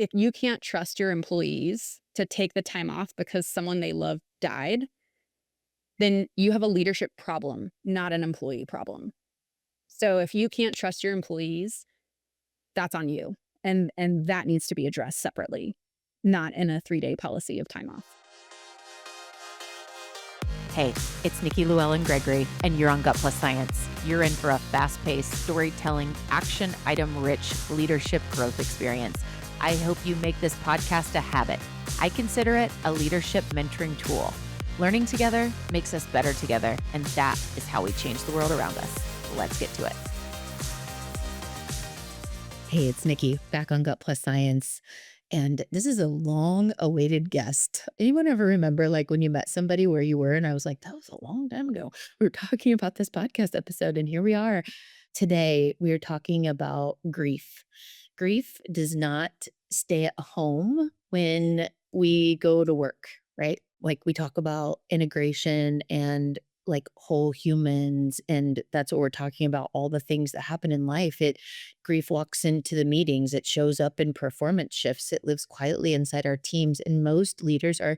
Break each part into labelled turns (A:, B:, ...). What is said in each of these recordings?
A: if you can't trust your employees to take the time off because someone they love died, then you have a leadership problem, not an employee problem. So if you can't trust your employees, that's on you. And that needs to be addressed separately, not in a 3-day policy of time off.
B: Hey, it's Nikki, Llewellyn Gregory, and you're on Gut Plus Science. You're in for a fast-paced, storytelling, action item-rich leadership growth experience. I hope you make this podcast a habit. I consider it a leadership mentoring tool. Learning together makes us better together, and that is how we change the world around us. Let's get to it.
C: Hey, it's Nikki back on Gut Plus Science. And this is a long awaited guest. Anyone ever remember like when you met somebody where you were? And I was like, that was a long time ago. We were talking about this podcast episode, and here we are. Today, we are talking about grief. Grief does not stay at home when we go to work, right? Like we talk about integration and like whole humans, and that's what we're talking about, all the things that happen in life. Grief walks into the meetings, it shows up in performance shifts, it lives quietly inside our teams, and most leaders are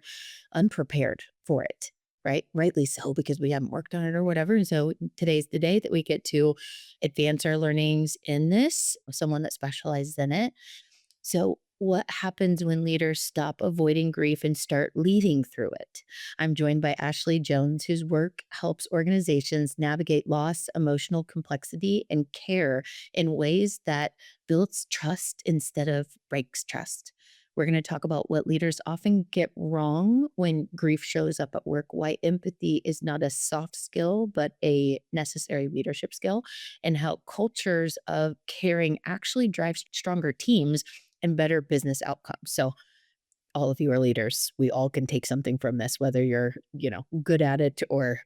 C: unprepared for it, right? Rightly so, because we haven't worked on it or whatever. And so today's the day that we get to advance our learnings in this, someone that specializes in it. So, what happens when leaders stop avoiding grief and start leading through it? I'm joined by Ashley Jones, whose work helps organizations navigate loss, emotional complexity, and care in ways that builds trust instead of breaks trust. We're going to talk about what leaders often get wrong when grief shows up at work, why empathy is not a soft skill, but a necessary leadership skill, and how cultures of caring actually drive stronger teams and better business outcomes. So all of you are leaders. We all can take something from this, whether you're, good at it or,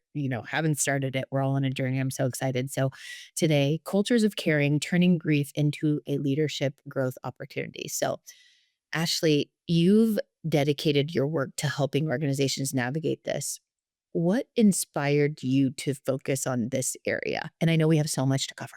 C: haven't started it. We're all on a journey. I'm so excited. So today, cultures of caring, turning grief into a leadership growth opportunity. So Ashley, you've dedicated your work to helping organizations navigate this. What inspired you to focus on this area? And I know we have so much to cover.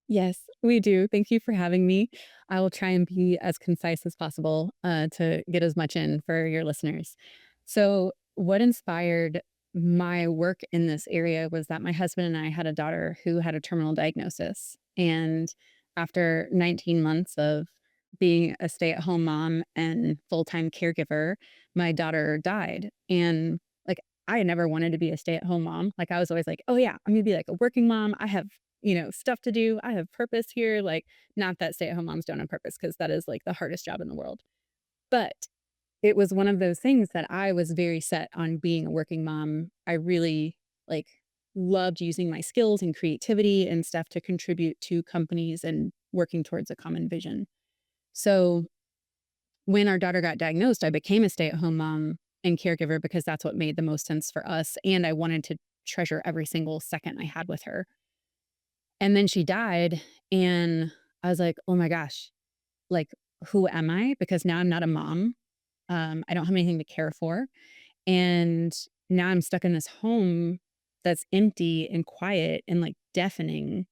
A: Yes, we do. Thank you for having me. I will try and be as concise as possible to get as much in for your listeners. So, what inspired my work in this area was that my husband and I had a daughter who had a terminal diagnosis. And after 19 months of being a stay at home mom and full time caregiver, my daughter died. And like, I had never wanted to be a stay at home mom. Like, I was always like, oh, yeah, I'm going to be like a working mom. I have stuff to do. I have purpose here. Like, not that stay at home moms don't have purpose, because that is like the hardest job in the world. But it was one of those things that I was very set on being a working mom. I really like loved using my skills and creativity and stuff to contribute to companies and working towards a common vision. So when our daughter got diagnosed, I became a stay at home mom and caregiver because that's what made the most sense for us. And I wanted to treasure every single second I had with her. And then she died, and I was like, "Oh my gosh, like, who am I?" Because now I'm not a mom. I don't have anything to care for, and now I'm stuck in this home that's empty and quiet and, like, deafening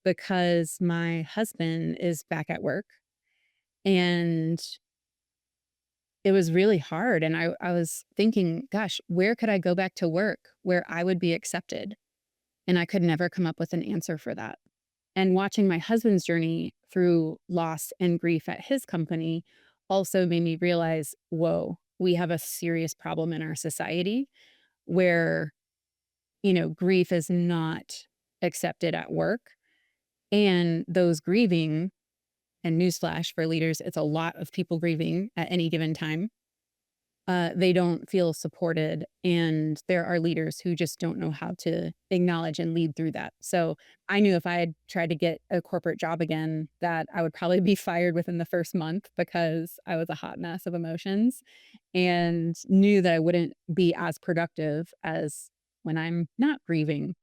A: because my husband is back at work, and it was really hard, and I was thinking, "Gosh, where could I go back to work where I would be accepted?" And I could never come up with an answer for that. And watching my husband's journey through loss and grief at his company also made me realize, whoa, we have a serious problem in our society where, grief is not accepted at work. And those grieving, and newsflash for leaders, it's a lot of people grieving at any given time. They don't feel supported, and there are leaders who just don't know how to acknowledge and lead through that. So I knew if I had tried to get a corporate job again, that I would probably be fired within the first month because I was a hot mess of emotions, and knew that I wouldn't be as productive as when I'm not grieving.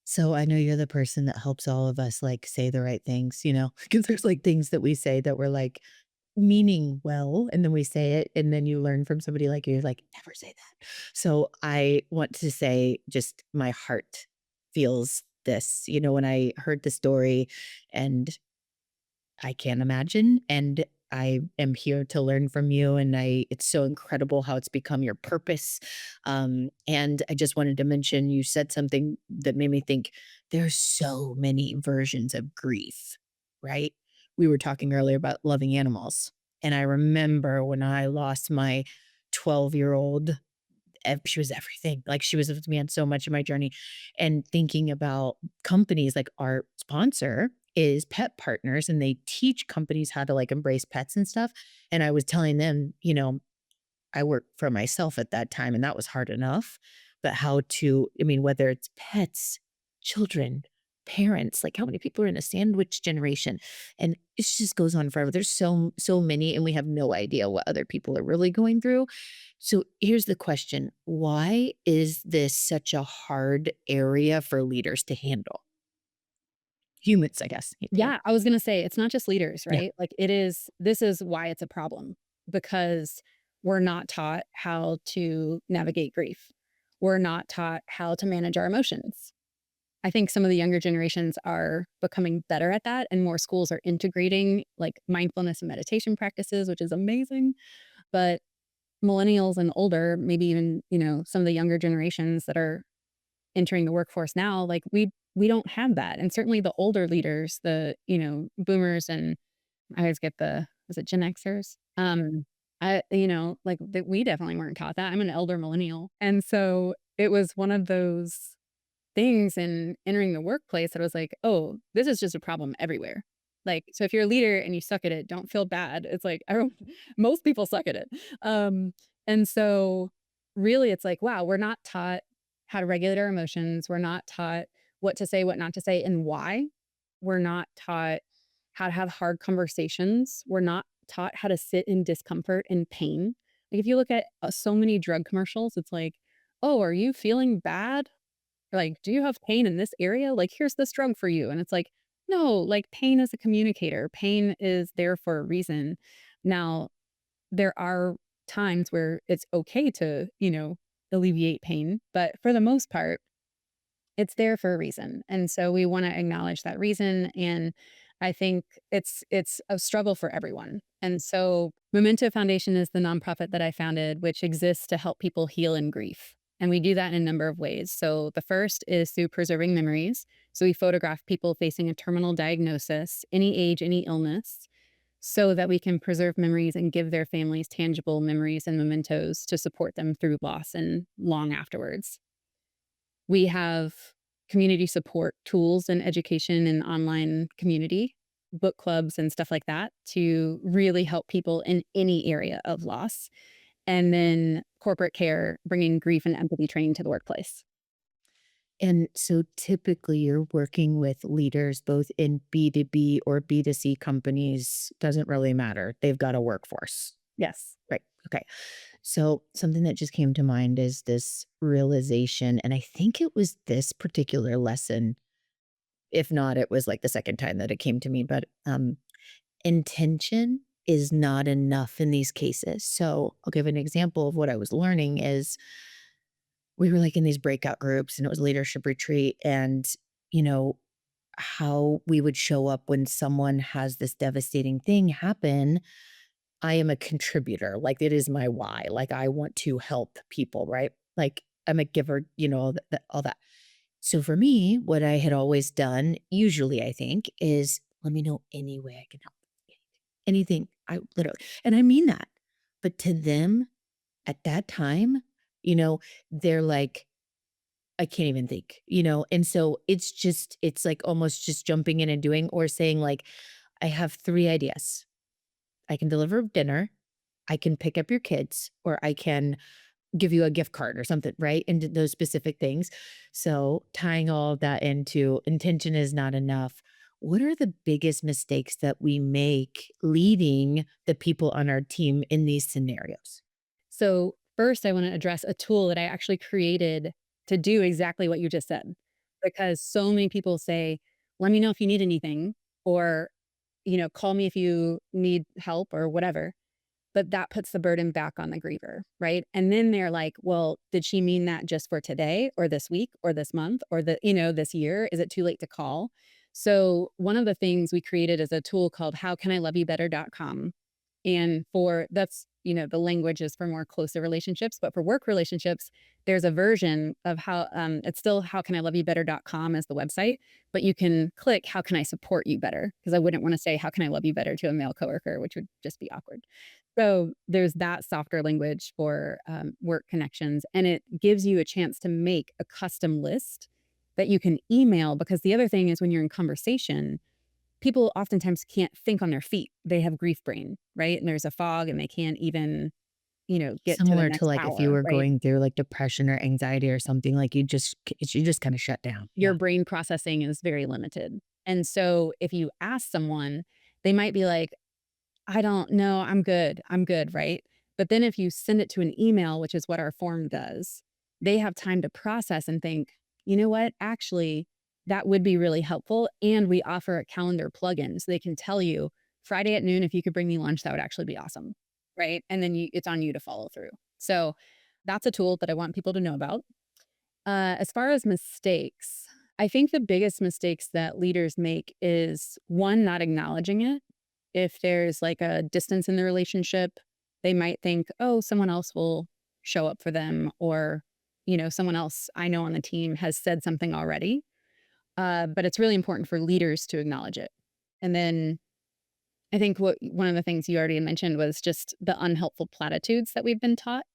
C: So I know you're the person that helps all of us like say the right things, because there's like things that we say that we're like meaning well, and then we say it, and then you learn from somebody like you're like, never say that. So I want to say just my heart feels this, when I heard the story, and I can't imagine. And I am here to learn from you, and it's so incredible how it's become your purpose. And I just wanted to mention you said something that made me think there's so many versions of grief, right? We were talking earlier about loving animals. And I remember when I lost my 12-year-old, she was everything. Like, she was with me on so much of my journey, and thinking about companies like our sponsor is Pet Partners, and they teach companies how to, like, embrace pets and stuff, and I was telling them, I worked for myself at that time, and that was hard enough, but how to I mean, whether it's pets, children, parents, like, how many people are in a sandwich generation? And it just goes on forever. There's so many, and we have no idea what other people are really going through. So here's the question: why is this such a hard area for leaders to handle? Humans, I guess.
A: Yeah, I was gonna say, it's not just leaders,
C: Yeah.
A: right? Like, this is why it's a problem, because we're not taught how to navigate grief. We're not taught how to manage our emotions. I think some of the younger generations are becoming better at that, and more schools are integrating, like, mindfulness and meditation practices, which is amazing, but millennials and older, maybe even, some of the younger generations that are entering the workforce now, like, we don't have that, and certainly the older leaders, the, boomers, and I always get the was it Gen Xers? Like, that we definitely weren't taught that. I'm an elder millennial, and so it was one of those things in entering the workplace that was like, "Oh, this is just a problem everywhere." Like, so if you're a leader and you suck at it, don't feel bad. It's like, everyone most people suck at it. And so really it's like, wow, we're not taught how to regulate our emotions. We're not taught what to say, what not to say, and why. We're not taught how to have hard conversations. We're not taught how to sit in discomfort and pain. Like, if you look at so many drug commercials, it's like, "Oh, are you feeling bad? Like, do you have pain in this area? Like, here's this drug for you." And it's like, no, like, pain is a communicator. Pain is there for a reason. Now, there are times where it's okay to, alleviate pain, but for the most part, it's there for a reason. And so we want to acknowledge that reason. And I think it's a struggle for everyone. And so Memento Foundation is the nonprofit that I founded, which exists to help people heal in grief. And we do that in a number of ways. So the first is through preserving memories. So we photograph people facing a terminal diagnosis, any age, any illness, so that we can preserve memories and give their families tangible memories and mementos to support them through loss and long afterwards. We have community support tools and education and online community, book clubs and stuff like that to really help people in any area of loss. And then corporate care, bringing grief and empathy training to the workplace.
C: And so typically you're working with leaders both in B2B or B2C companies, doesn't really matter. They've got a workforce.
A: Yes.
C: Right. Okay. So something that just came to mind is this realization. And I think it was this particular lesson. If not, it was like the second time that it came to me. But intention is not enough in these cases. So I'll give an example of what I was learning is we were like in these breakout groups and it was a leadership retreat and, you know, how we would show up when someone has this devastating thing happen. I am a contributor. Like, it is my why. Like, I want to help people, right? Like, I'm a giver, all that. So for me, what I had always done, usually I think, is let me know any way I can help. Anything. I literally, and I mean that. But to them at that time, you know, they're like, I can't even think, And so it's like almost just jumping in and doing or saying, like, I have 3 ideas. I can deliver dinner, I can pick up your kids, or I can give you a gift card or something, right? And those specific things. So tying all of that into intention is not enough. What are the biggest mistakes that we make leading the people on our team in these scenarios?
A: So, first, I want to address a tool that I actually created to do exactly what you just said. Because so many people say, let me know if you need anything, or, call me if you need help or whatever. But that puts the burden back on the griever, right? And then they're like, well, did she mean that just for today or this week or this month or this year? Is it too late to call? So one of the things we created is a tool called howcaniloveyoubetter.com. And for that's, the language is for more closer relationships, but for work relationships, there's a version of how it's still howcaniloveyoubetter.com as the website, but you can click how can I support you better? Because I wouldn't want to say how can I love you better to a male coworker, which would just be awkward. So there's that softer language for work connections, and it gives you a chance to make a custom list that you can email. Because the other thing is when you're in conversation, people oftentimes can't think on their feet. They have grief brain, right? And there's a fog and they can't even, get to the
C: Similar to,
A: next
C: like, if you
A: hour,
C: were
A: right?
C: going through, like, depression or anxiety or something, like, you just kinda shut down.
A: Your
C: Yeah.
A: brain processing is very limited. And so if you ask someone, they might be like, I don't know, I'm good. I'm good, right? But then if you send it to an email, which is what our form does, they have time to process and think, you know what? Actually, that would be really helpful. And we offer a calendar plugin so they can tell you Friday at noon, if you could bring me lunch, that would actually be awesome. Right. And then it's on you to follow through. So that's a tool that I want people to know about. As far as mistakes, I think the biggest mistakes that leaders make is one, not acknowledging it. If there's like a distance in the relationship, they might think, oh, someone else will show up for them, or, someone else I know on the team has said something already. But it's really important for leaders to acknowledge it. And then I think one of the things you already mentioned was just the unhelpful platitudes that we've been taught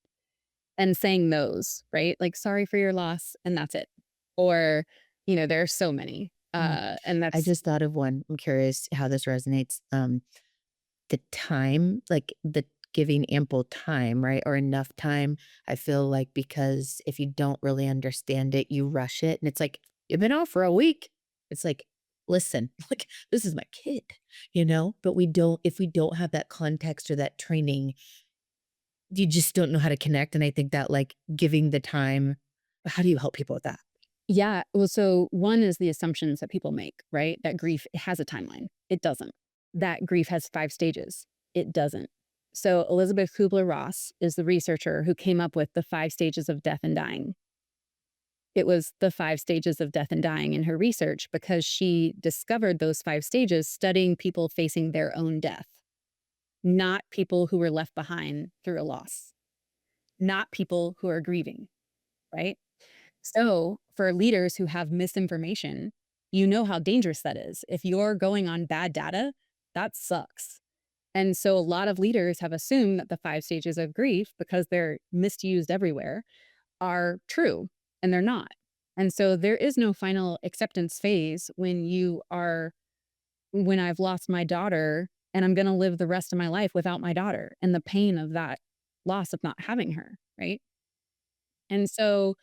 A: and saying those, right? Like, sorry for your loss, and that's it. Or, there are so many.
C: Mm.
A: And
C: I
A: that's,
C: just thought of one. I'm curious how this resonates. The time, like, the giving ample time, right, or enough time, I feel like because if you don't really understand it, you rush it, and it's like, "You've been off for a week." It's like, "Listen, like, this is my kid," you know? But we don't if we don't have that context or that training, you just don't know how to connect, and I think that, like, giving the time how do you help people with that?
A: yeah. Well, so one is the assumptions that people make, right? That grief has a timeline. It doesn't. That grief has 5 stages. It doesn't. So Elizabeth Kubler-Ross is the researcher who came up with the 5 stages of death and dying. It was the 5 stages of death and dying in her research because she discovered those 5 stages studying people facing their own death, not people who were left behind through a loss, not people who are grieving, right? So, for leaders who have misinformation, you know how dangerous that is. If you're going on bad data, that sucks. And so, a lot of leaders have assumed that the 5 stages of grief, because they're misused everywhere, are true, and they're not. And so, there is no final acceptance phase when I've lost my daughter and I'm going to live the rest of my life without my daughter and the pain of that loss of not having her. Right. And so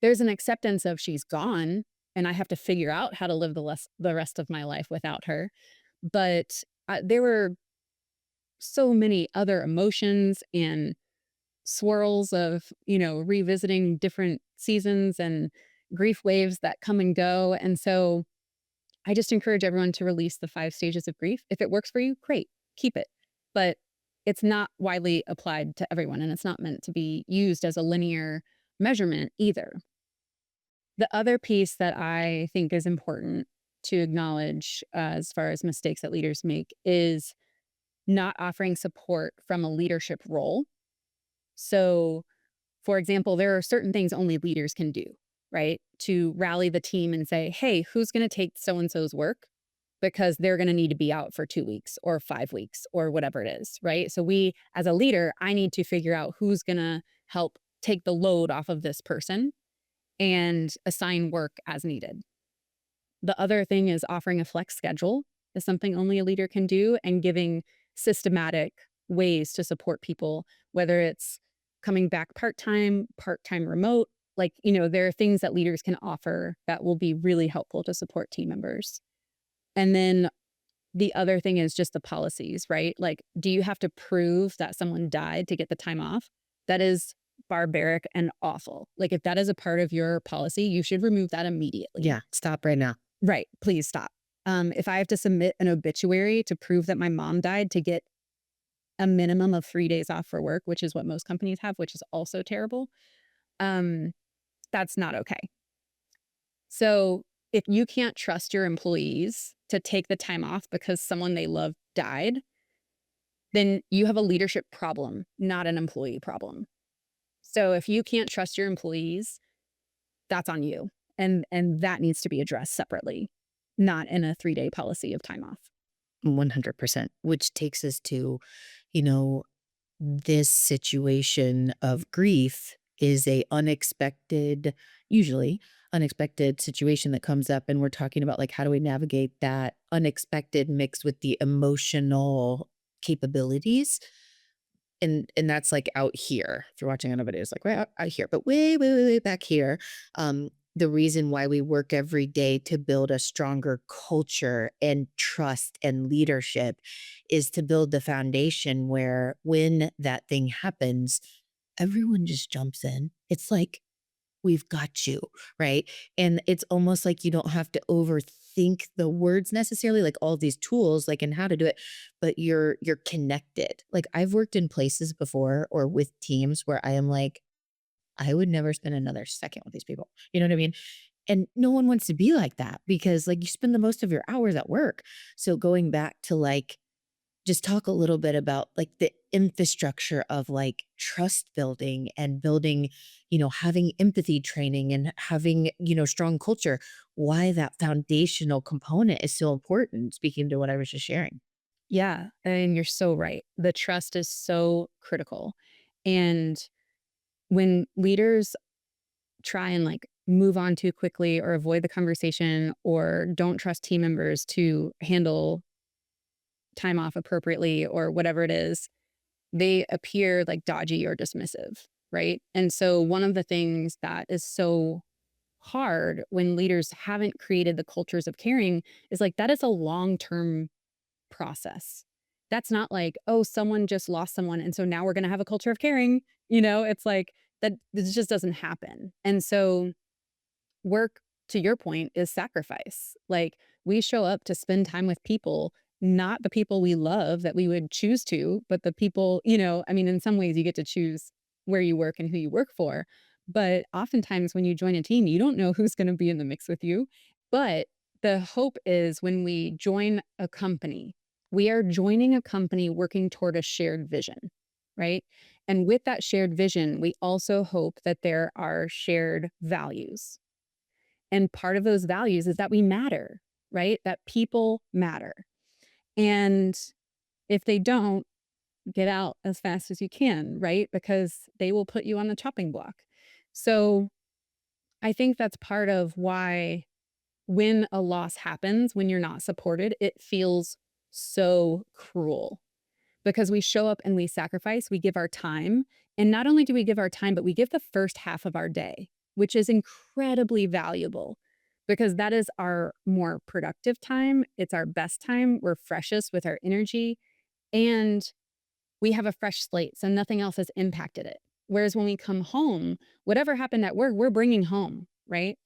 A: there's an acceptance of she's gone and I have to figure out how to live the rest of my life without her. But there were so many other emotions and swirls of, revisiting different seasons and grief waves that come and go. And so I just encourage everyone to release the 5 stages of grief. If it works for you, great, keep it. But it's not widely applied to everyone and it's not meant to be used as a linear measurement either. The other piece that I think is important to acknowledge as far as mistakes that leaders make is not offering support from a leadership role. So, for example, there are certain things only leaders can do, right? To rally the team and say, hey, who's going to take so and so's work? Because they're going to need to be out for 2 weeks or 5 weeks or whatever it is, right? So, as a leader, I need to figure out who's going to help take the load off of this person and assign work as needed. The other thing is offering a flex schedule is something only a leader can do, and giving systematic ways to support people, whether it's coming back part time remote. Like, there are things that leaders can offer that will be really helpful to support team members. And then the other thing is just the policies, right? Like, do you have to prove that someone died to get the time off? That is barbaric and awful. Like, if that is a part of your policy, you should remove that immediately.
C: Yeah, stop right now.
A: Right. Please stop. If I have to submit an obituary to prove that my mom died to get a minimum of 3 days off for work, which is what most companies have, which is also terrible, um, that's not okay. So if you can't trust your employees to take the time off because someone they love died, then you have a leadership problem, not an employee problem. So if you can't trust your employees, that's on you. And that needs to be addressed separately, not in a 3-day policy of time off.
C: 100%, which takes us to, you know, this situation of grief is a unexpected, usually unexpected situation that comes up. And we're talking about like, how do we navigate that unexpected mixed with the emotional capabilities? And that's like out here. If you're watching on a video, it's like way out here, but way back here. The reason why we work every day to build a stronger culture and trust and leadership is to build the foundation where when that thing happens, everyone just jumps in. It's like we've got you, right? And it's almost like you don't have to overthink the words necessarily, like all these tools, like and how to do it, but you're connected. Like I've worked in places before or with teams where I am like, I would never spend another second with these people. You know what I mean? And no one wants to be like that because like you spend the most of your hours at work. So going back to like just talk a little bit about like the infrastructure of like trust building and building, having empathy training and having, strong culture, why that foundational component is so important, speaking to what I was just sharing.
A: Yeah, and you're so right. The trust is so critical. And when leaders try and like move on too quickly or avoid the conversation or don't trust team members to handle time off appropriately or whatever it is, they appear like dodgy or dismissive, right? And so one of the things that is so hard when leaders haven't created the cultures of caring is like that is a long-term process. That's not like, oh, someone just lost someone and so now we're going to have a culture of caring. It's like that this just doesn't happen. And so work, to your point, is sacrifice. Like we show up to spend time with people, not the people we love that we would choose to, but the people, I mean, in some ways you get to choose where you work and who you work for. But oftentimes when you join a team, you don't know who's going to be in the mix with you. But the hope is when we join a company, we are joining a company working toward a shared vision, right? And with that shared vision, we also hope that there are shared values, and part of those values is that we matter, right? That people matter. And if they don't, get out as fast as you can, right? Because they will put you on the chopping block. So I think that's part of why when a loss happens, when you're not supported, it feels so cruel because we show up and we sacrifice, we give our time. And not only do we give our time, but we give the first half of our day, which is incredibly valuable because that is our more productive time. It's our best time. We're freshest with our energy and we have a fresh slate. So nothing else has impacted it. Whereas when we come home, whatever happened at work, we're bringing home, right?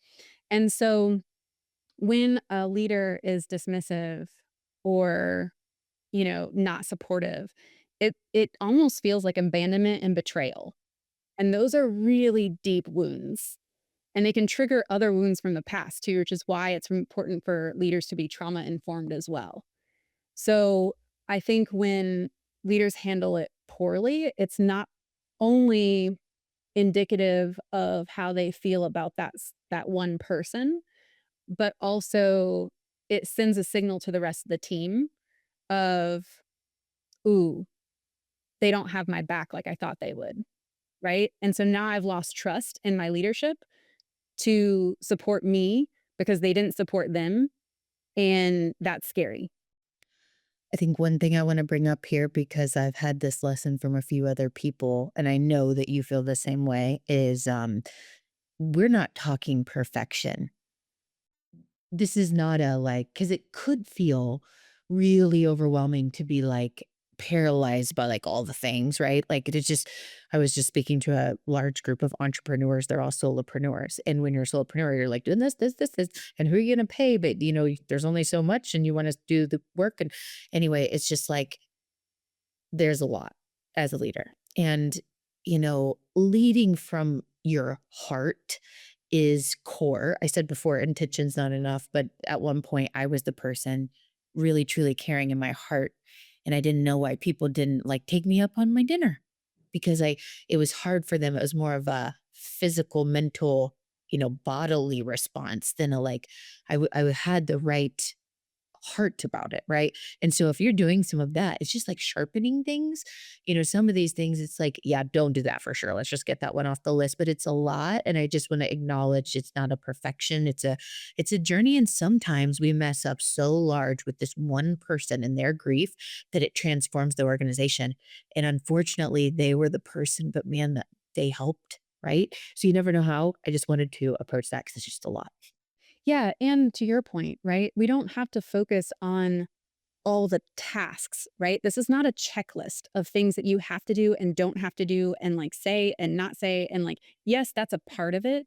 A: And so when a leader is dismissive or not supportive, it almost feels like abandonment and betrayal. And those are really deep wounds. And they can trigger other wounds from the past too, which is why it's important for leaders to be trauma informed as well. So I think when leaders handle it poorly, it's not only indicative of how they feel about that one person, but also it sends a signal to the rest of the team of, ooh, they don't have my back like I thought they would, right? And so now I've lost trust in my leadership to support me because they didn't support them, and that's scary.
C: I think one thing I want to bring up here, because I've had this lesson from a few other people, and I know that you feel the same way, is we're not talking perfection. This is not a like, because it could feel really overwhelming to be like paralyzed by like all the things, right? Like it is just, I was just speaking to a large group of entrepreneurs. They're all solopreneurs. And when you're a solopreneur, you're like doing this, and who are you going to pay? But there's only so much and you want to do the work. And anyway, it's just like, there's a lot as a leader. And, leading from your heart is core. I said before, intention's not enough, but at one point I was the person really truly caring in my heart. And I didn't know why people didn't like take me up on my dinner because it was hard for them. It was more of a physical, mental, bodily response than a like, I had the right heart about it, right? And so if you're doing some of that, it's just like sharpening things. Some of these things, it's like, yeah, don't do that for sure. Let's just get that one off the list. But it's a lot. And I just want to acknowledge it's not a perfection. It's a journey. And sometimes we mess up so large with this one person and their grief that it transforms the organization. And unfortunately, they were the person, but man, that they helped. Right. So you never know how. I just wanted to approach that because it's just a lot.
A: Yeah, and to your point, right? We don't have to focus on all the tasks, right? This is not a checklist of things that you have to do and don't have to do and like say and not say. And like, yes, that's a part of it.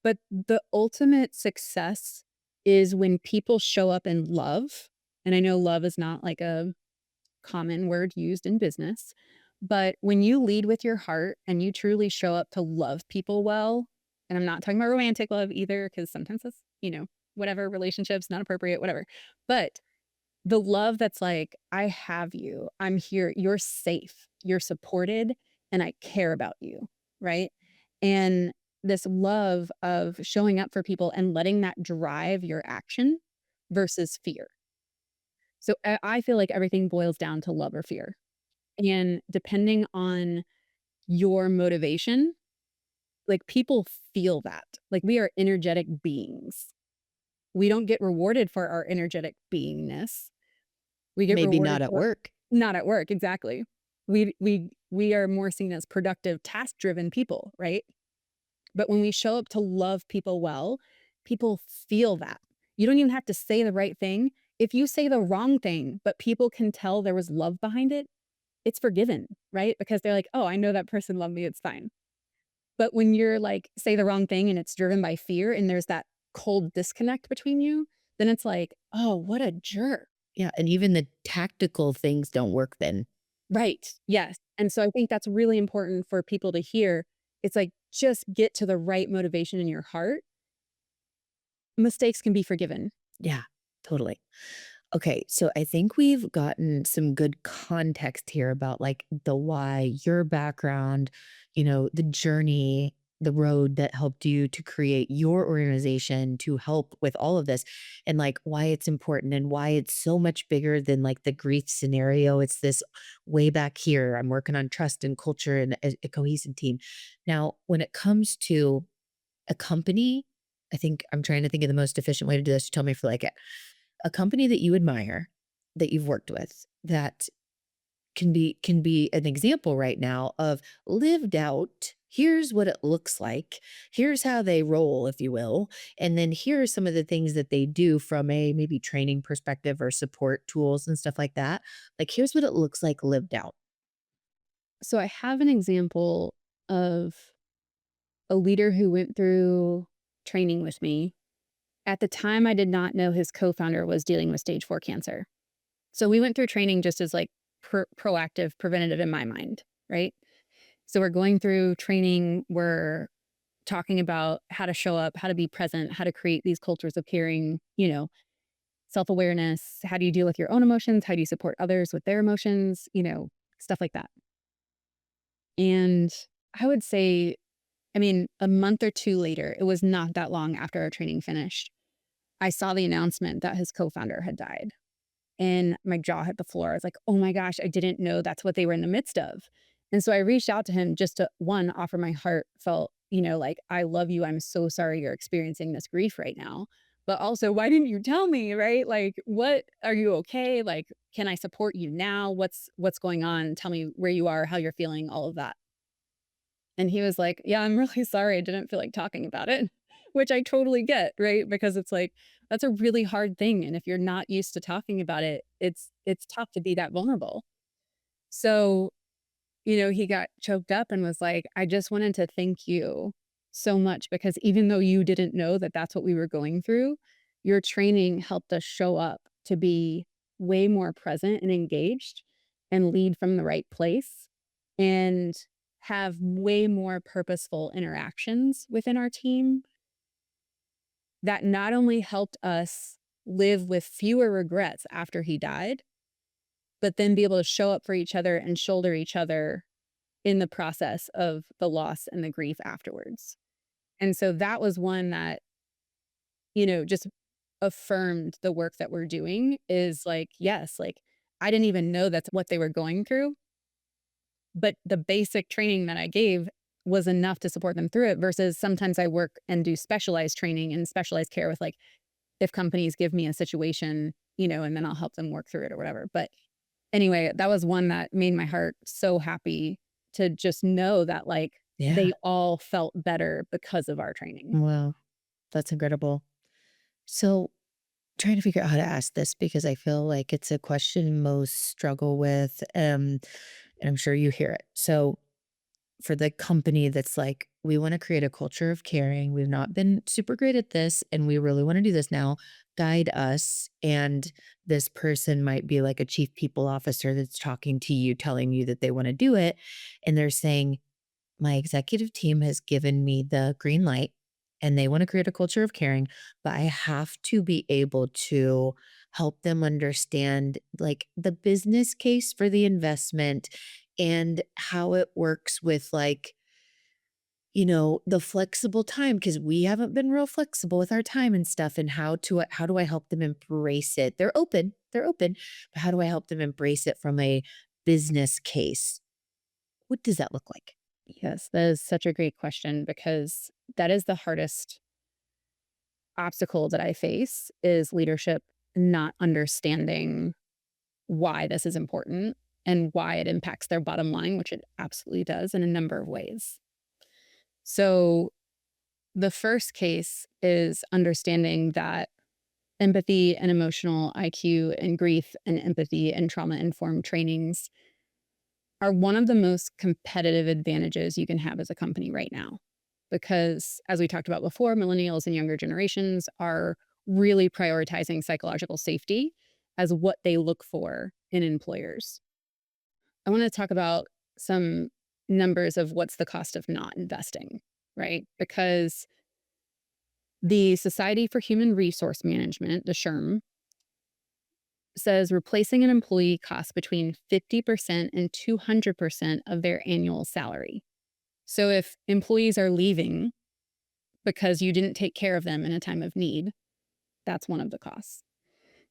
A: But the ultimate success is when people show up in love. And I know love is not like a common word used in business, but when you lead with your heart and you truly show up to love people well, and I'm not talking about romantic love either, because sometimes that's, whatever, relationships, not appropriate, whatever. But the love that's like, I have you, I'm here, you're safe, you're supported, and I care about you, right? And this love of showing up for people and letting that drive your action versus fear. So I feel like everything boils down to love or fear. And depending on your motivation, like people feel that. Like we are energetic beings. We don't get rewarded for our energetic beingness. We get
C: Maybe
A: rewarded
C: not at
A: for
C: work.
A: not at work, exactly. We are more seen as productive, task-driven people, right? But when we show up to love people well, people feel that. You don't even have to say the right thing. If you say the wrong thing, but people can tell there was love behind it, it's forgiven, right? Because they're like, "Oh, I know that person loved me, it's fine." But when you're like, say the wrong thing and it's driven by fear and there's that cold disconnect between you, then it's like, "Oh, what a jerk."
C: Yeah, and even the tactical things don't work then.
A: Right. Yes. And so I think that's really important for people to hear. It's like, just get to the right motivation in your heart. Mistakes can be forgiven.
C: Yeah, totally. Okay, so I think we've gotten some good context here about like the why, your background, the journey, the road that helped you to create your organization to help with all of this and like why it's important and why it's so much bigger than like the grief scenario. It's this way back here. I'm working on trust and culture and a cohesive team. Now, when it comes to a company, I think I'm trying to think of the most efficient way to do this. You tell me if you like it. A company that you admire, that you've worked with, that can be an example right now of lived out, here's what it looks like, here's how they roll, if you will, and then here are some of the things that they do from a maybe training perspective or support tools and stuff like that. Like, here's what it looks like lived out.
A: So I have an example of a leader who went through training with me. At the time, I did not know his co-founder was dealing with stage 4 cancer. So we went through training just as like proactive, preventative in my mind, right? So we're going through training, we're talking about how to show up, how to be present, how to create these cultures of caring, self-awareness, how do you deal with your own emotions, how do you support others with their emotions, stuff like that. And I would say, I mean, a month or 2 later, it was not that long after our training finished, I saw the announcement that his co-founder had died. And my jaw hit the floor. I was like, "Oh my gosh, I didn't know that's what they were in the midst of." And so I reached out to him just to, one, offer my heartfelt, like, "I love you. I'm so sorry you're experiencing this grief right now. But also, why didn't you tell me, right? Like, what are you okay? Like, can I support you now? What's going on? Tell me where you are, how you're feeling, all of that." And he was like, "Yeah, I'm really sorry. I didn't feel like talking about it," which I totally get, right? Because it's like, that's a really hard thing. And if you're not used to talking about it, it's tough to be that vulnerable. So, he got choked up and was like, "I just wanted to thank you so much because even though you didn't know that that's what we were going through, your training helped us show up to be way more present and engaged and lead from the right place and have way more purposeful interactions within our team that not only helped us live with fewer regrets after he died, but then be able to show up for each other and shoulder each other in the process of the loss and the grief afterwards. And so that was one that, just affirmed the work that we're doing is like, yes, like I didn't even know that's what they were going through, but the basic training that I gave was enough to support them through it versus sometimes I work and do specialized training and specialized care with like if companies give me a situation, and then I'll help them work through it or whatever. But anyway, that was one that made my heart so happy to just know that like
C: Yeah.
A: they all felt better because of our training.
C: Wow. That's incredible. So, trying to figure out how to ask this because I feel like it's a question most struggle with, and I'm sure you hear it. So, for the company that's like, we want to create a culture of caring. We've not been super great at this, and we really want to do this now. Guide us. And this person might be like a chief people officer that's talking to you, telling you that they want to do it. And they're saying, my executive team has given me the green light and they want to create a culture of caring, but I have to be able to help them understand like the business case for the investment and how it works with like, the flexible time because we haven't been real flexible with our time and stuff and how do I help them embrace it? They're open, but how do I help them embrace it from a business case? What does that look like?
A: Yes, that is such a great question because that is the hardest obstacle that I face is leadership not understanding why this is important and why it impacts their bottom line, which it absolutely does in a number of ways. So, the first case is understanding that empathy and emotional IQ and grief and empathy and trauma informed trainings are one of the most competitive advantages you can have as a company right now. Because as we talked about before, millennials and younger generations are really prioritizing psychological safety as what they look for in employers. I want to talk about some numbers of what's the cost of not investing, right? Because the Society for Human Resource Management, the SHRM, says replacing an employee costs between 50% and 200% of their annual salary. So if employees are leaving because you didn't take care of them in a time of need, that's one of the costs.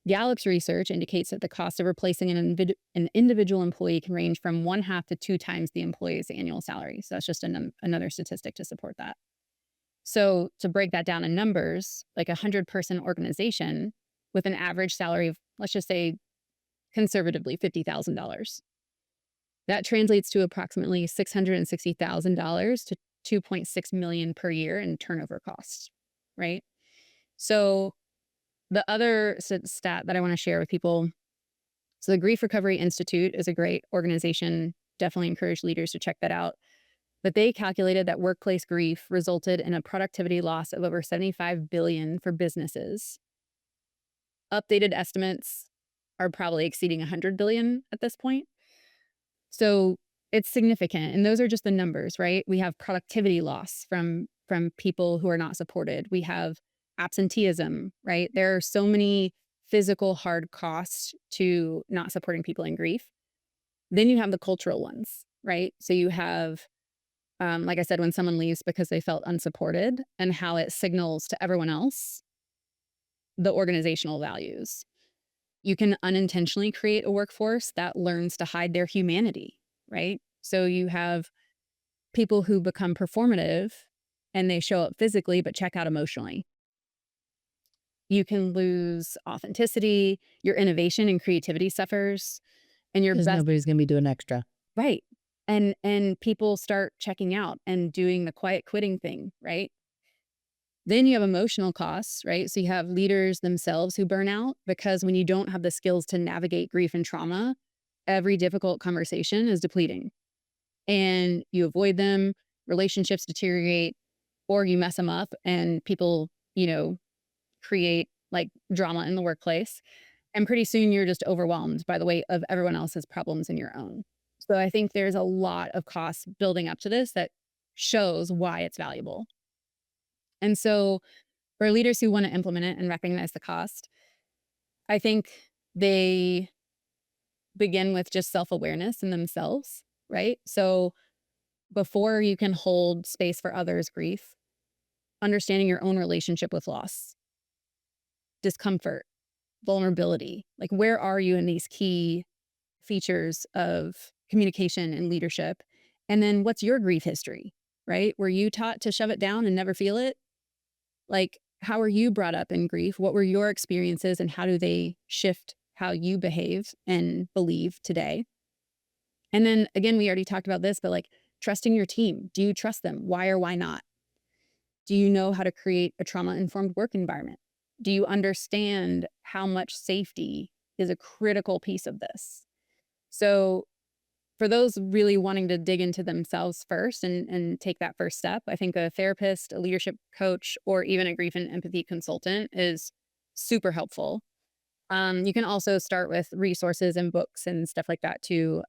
A: Gallup's research indicates that the cost of replacing an individual employee can range from 1/2 to 2 times the employee's annual salary. So that's just another statistic to support that. So to break that down in numbers, like a 100-person organization with an average salary of, let's just say, conservatively $50,000. That translates to approximately $660,000 to 2.6 million per year in turnover costs, right? So the other stat that I want to share with people, so the Grief Recovery Institute is a great organization. Definitely encourage leaders to check that out. But they calculated that workplace grief resulted in a productivity loss of over 75 billion for businesses. Updated estimates are probably exceeding 100 billion at this point. So it's significant. And those are just the numbers, right? We have productivity loss from people who are not supported. We have absenteeism, right? There are so many physical hard costs to not supporting people in grief. Then you have the cultural ones, right? So you have, like I said, when someone leaves because they felt unsupported and how it signals to everyone else the organizational values. You can unintentionally create a workforce that learns to hide their humanity, right? So you have people who become performative and they show up physically but check out emotionally. You can lose authenticity, your innovation and creativity suffers, and your
C: Because
A: best
C: nobody's gonna be doing extra.
A: right. And people start checking out and doing the quiet quitting thing, right? Then you have emotional costs, right? So you have leaders themselves who burn out because when you don't have the skills to navigate grief and trauma, every difficult conversation is depleting and you avoid them, relationships deteriorate, or you mess them up and people, create like drama in the workplace. And pretty soon you're just overwhelmed by the weight of everyone else's problems and your own. So I think there's a lot of costs building up to this that shows why it's valuable. And so for leaders who want to implement it and recognize the cost, I think they begin with just self-awareness in themselves, right? So before you can hold space for others' grief, understanding your own relationship with loss, discomfort, vulnerability, like where are you in these key features of communication and leadership? And then what's your grief history, right? Were you taught to shove it down and never feel it? Like, how were you brought up in grief? What were your experiences and how do they shift how you behave and believe today? And then again, we already talked about this, but like trusting your team. Do you trust them? Why or why not? Do you know how to create a trauma informed work environment? Do you understand how much safety is a critical piece of this? So, for those really wanting to dig into themselves first and take that first step, I think a therapist, a leadership coach, or even a grief and empathy consultant is super helpful. You can also start with resources and books and stuff like that too.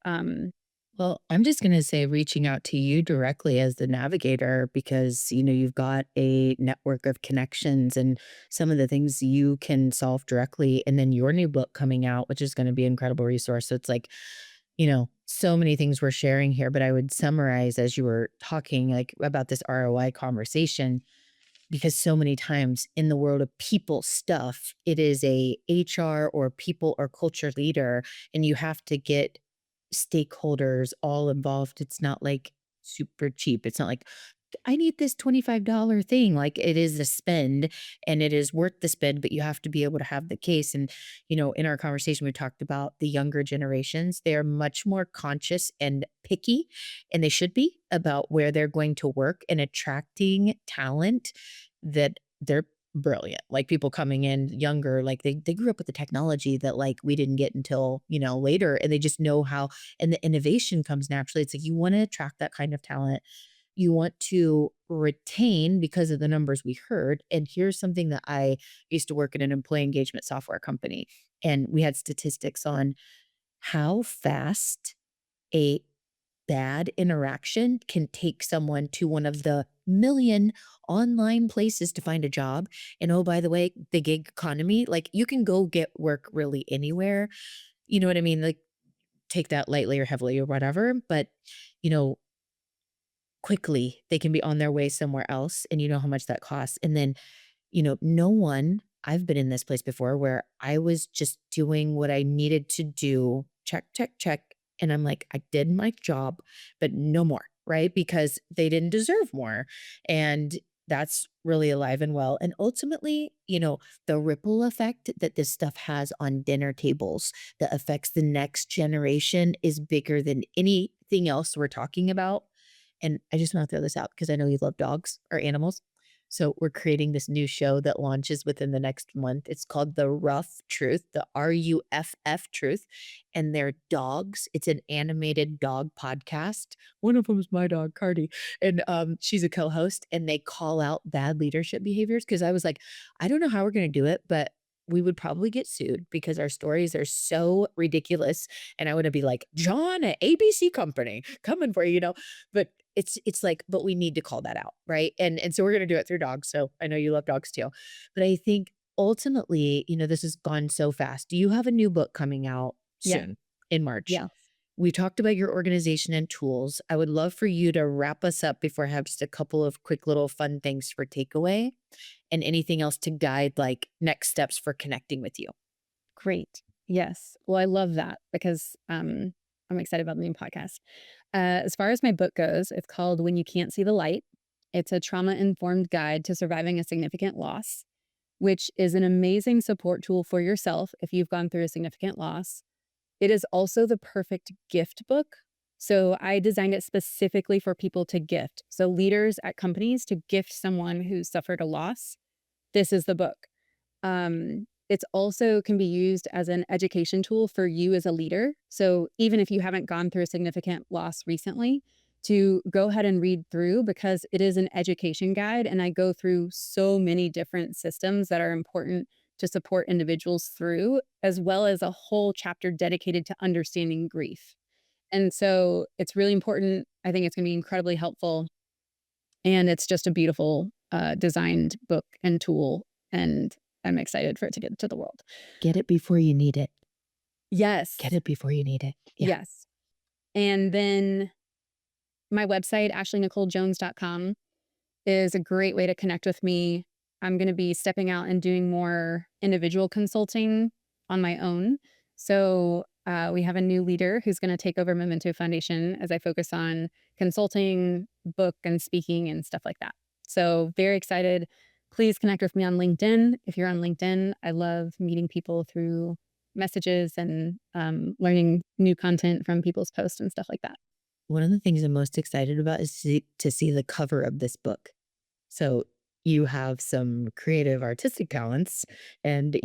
C: Well, I'm just going to say reaching out to you directly as the navigator because, you've got a network of connections and some of the things you can solve directly. And then your new book coming out, which is going to be an incredible resource. So it's like, so many things we're sharing here, but I would summarize as you were talking like about this ROI conversation because so many times in the world of people stuff, it is a HR or people or culture leader, and you have to get stakeholders all involved. It's not like super cheap. It's not like I need this $25 thing. Like it is a spend and it is worth the spend, but you have to be able to have the case. And, in our conversation, we talked about the younger generations. They are much more conscious and picky, and they should be about where they're going to work and attracting talent that they're brilliant. Like people coming in younger, like they grew up with the technology that like we didn't get until, later. And they just know how, and the innovation comes naturally. It's like you want to attract that kind of talent you want to retain because of the numbers we heard. And here's something that I used to work at an employee engagement software company, and we had statistics on how fast a bad interaction can take someone to one of the million online places to find a job. And oh, by the way, the gig economy, like you can go get work really anywhere. You know what I mean? Like take that lightly or heavily or whatever. But, you know, quickly they can be on their way somewhere else and you know how much that costs. And then, no one I've been in this place before where I was just doing what I needed to do, check, check, check. And I'm like, I did my job, but no more, right? Because they didn't deserve more. And that's really alive and well. And ultimately, the ripple effect that this stuff has on dinner tables that affects the next generation is bigger than anything else we're talking about. And I just want to throw this out because I know you love dogs or animals. So we're creating this new show that launches within the next month. It's called The Rough Truth, the RUFF Truth. And they're dogs. It's an animated dog podcast. One of them is my dog, Cardi. And she's a co-host. And they call out bad leadership behaviors. Cause I was like, I don't know how we're gonna do it, but we would probably get sued because our stories are so ridiculous. And I would be like, John at ABC Company coming for you, But it's like, but we need to call that out, right? And so we're gonna do it through dogs. So I know you love dogs too. But I think ultimately, this has gone so fast. Do you have a new book coming out
A: Yeah.
C: soon in March?
A: Yeah.
C: We talked about your organization and tools. I would love for you to wrap us up before I have just a couple of quick little fun things for takeaway and anything else to guide like next steps for connecting with you.
A: Great. Yes. Well, I love that because I'm excited about the new podcast. As far as my book goes, it's called When You Can't See the Light. It's a trauma informed guide to surviving a significant loss, which is an amazing support tool for yourself if you've gone through a significant loss. It is also the perfect gift book. So I designed it specifically for people to gift. So leaders at companies to gift someone who suffered a loss. This is the book. It's also can be used as an education tool for you as a leader. So even if you haven't gone through a significant loss recently, to go ahead and read through because it is an education guide. And I go through so many different systems that are important to support individuals through, as well as a whole chapter dedicated to understanding grief. And so it's really important. I think it's going to be incredibly helpful. And it's just a beautiful designed book and tool. And I'm excited for it to get to the world.
C: Get it before you need it.
A: Yes.
C: Get it before you need it. Yeah.
A: Yes. And then my website, ashleynicolejones.com, is a great way to connect with me. I'm going to be stepping out and doing more individual consulting on my own. So we have a new leader who's going to take over Memento Foundation as I focus on consulting, book, and speaking and stuff like that. So very excited. Please connect with me on LinkedIn. If you're on LinkedIn, I love meeting people through messages and learning new content from people's posts and stuff like that.
C: One of the things I'm most excited about is to see the cover of this book. So you have some creative artistic talents and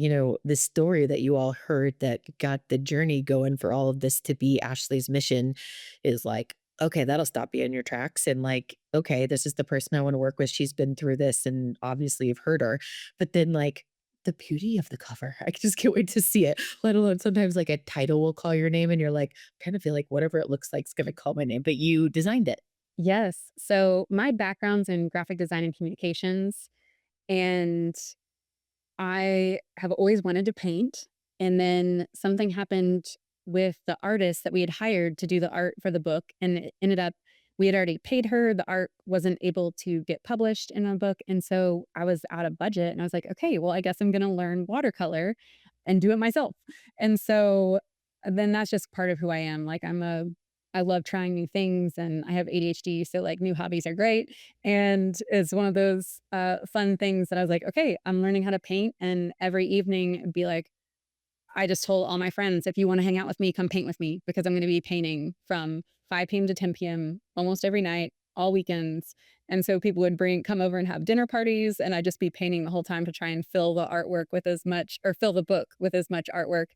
C: this story that you all heard that got the journey going for all of this to be Ashley's mission is like, okay, that'll stop you in your tracks and like, okay, this is the person I want to work with. She's been through this and obviously you've heard her. But then like the beauty of the cover, I just can't wait to see it. Let alone sometimes like a title will call your name and you're like, kind of feel like whatever it looks like is gonna call my name, but you designed it.
A: Yes. So my background's in graphic design and communications, and I have always wanted to paint. And then something happened with the artist that we had hired to do the art for the book. And it ended up, we had already paid her. The art wasn't able to get published in a book. And so I was out of budget and I was like, okay, well, I guess I'm going to learn watercolor and do it myself. And so then that's just part of who I am. Like I love trying new things and I have ADHD. So like new hobbies are great. And it's one of those fun things that I was like, okay, I'm learning how to paint. And every evening, it'd be like, I just told all my friends, if you want to hang out with me, come paint with me because I'm going to be painting from 5 p.m. to 10 p.m. almost every night, all weekends. And so people would come over and have dinner parties, and I'd just be painting the whole time to try and fill the artwork with as much, or fill the book with as much artwork.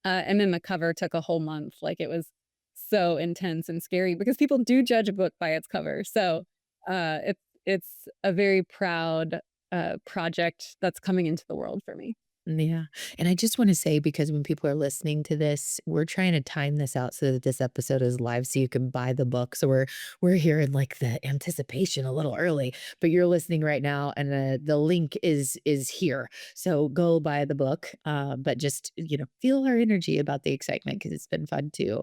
A: And then the cover took a whole month. Like it was so intense and scary because people do judge a book by its cover. So it's a very proud project that's coming into the world for me.
C: Yeah. And I just want to say, because when people are listening to this, we're trying to time this out so that this episode is live so you can buy the book. So we're here in like the anticipation a little early, but you're listening right now and the link is here. So go buy the book. But just, feel our energy about the excitement because it's been fun to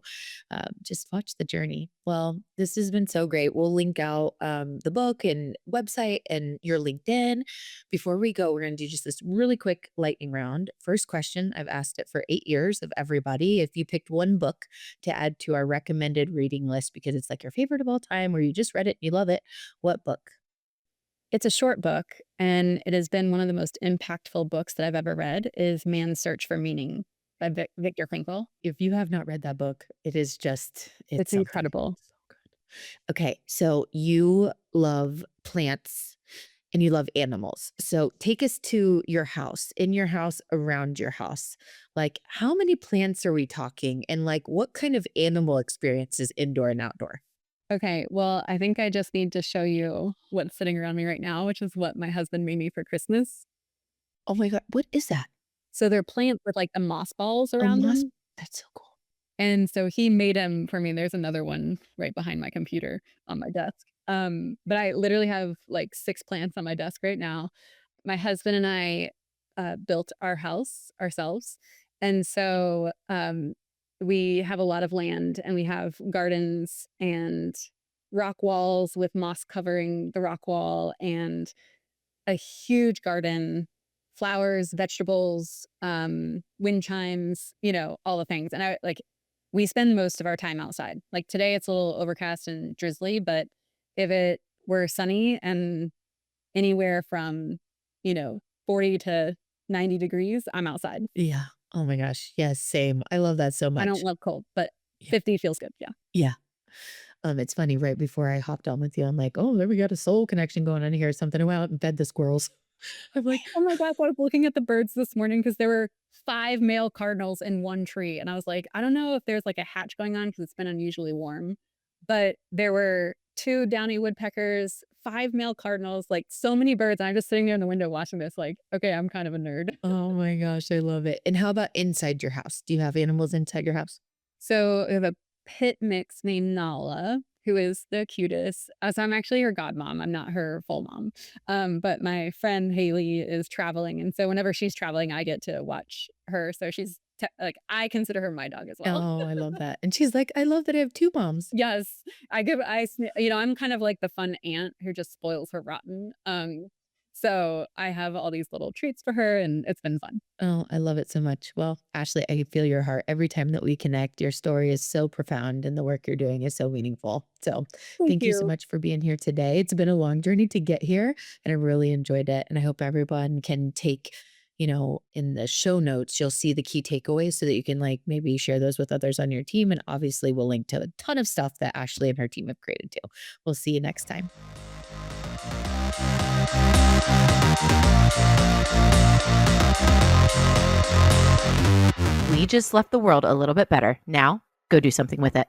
C: just watch the journey. Well, this has been so great. We'll link out the book and website and your LinkedIn. Before we go, we're going to do just this really quick lightning round. First question, I've asked it for 8 years of everybody. If you picked one book to add to our recommended reading list because it's like your favorite of all time or you just read it and you love it, what book?
A: It's a short book, and it has been one of the most impactful books that I've ever read is Man's Search for Meaning by Viktor Frankl.
C: If you have not read that book, it's
A: It's
C: something.
A: incredible.
C: So good. Okay, so you love plants and you love animals. So take us to your house, in your house, around your house. Like, how many plants are we talking? And like, what kind of animal experiences indoor and outdoor?
A: Okay, well, I think I just need to show you what's sitting around me right now, which is what my husband made me for Christmas.
C: Oh my God, what is that?
A: So they're plants with, like, the moss balls
C: A
A: around
C: moss?
A: them,
C: That's so cool.
A: and so he made them for me. There's another one right behind my computer on my desk. But I literally have, like, 6 plants on my desk right now. My husband and I built our house ourselves. And so we have a lot of land and we have gardens and rock walls with moss covering the rock wall and a huge garden, flowers, vegetables, wind chimes, all the things. And we spend most of our time outside. Like today, it's a little overcast and drizzly, but if it were sunny and anywhere from, you know, 40 to 90 degrees, I'm outside.
C: Yeah. Oh my gosh. Yes, same. I love that so
A: I don't
C: much.
A: love cold, but
C: Yeah.
A: 50 feels good. Yeah.
C: Yeah. It's funny, right before I hopped on with you, I'm like, oh, there we got a soul connection going on here. Something. I went out and fed the squirrels. I'm like,
A: Oh my gosh, I was looking at the birds this morning because there were 5 male cardinals in one tree. And I was like, I don't know if there's like a hatch going on because it's been unusually warm, but there were 2 downy woodpeckers, 5 male cardinals, like so many birds. And I'm just sitting there in the window watching this, like, okay, I'm kind of a nerd.
C: oh my gosh, I love it. And how about inside your house? Do you have animals inside your house?
A: So we have a pit mix named Nala, who is the cutest. So I'm actually her godmom. I'm not her full mom. But my friend Haley is traveling. And so whenever she's traveling, I get to watch her. So she's like, I consider her my dog as well.
C: Oh, I love that. And she's like, "I love that I have 2 moms."
A: Yes, I'm kind of like the fun aunt who just spoils her rotten. So I have all these little treats for her, and it's been fun.
C: Oh, I love it so much. Well, Ashley, I feel your heart every time that we connect. Your story is so profound and the work you're doing is so meaningful. So,
A: Thank
C: thank you so
A: you.
C: much for being here today. It's been a long journey to get here, and I really enjoyed it. And I hope everyone can take, in the show notes, you'll see the key takeaways so that you can like maybe share those with others on your team. And obviously, we'll link to a ton of stuff that Ashley and her team have created too. We'll see you next time.
B: We just left the world a little bit better. Now, go do something with it.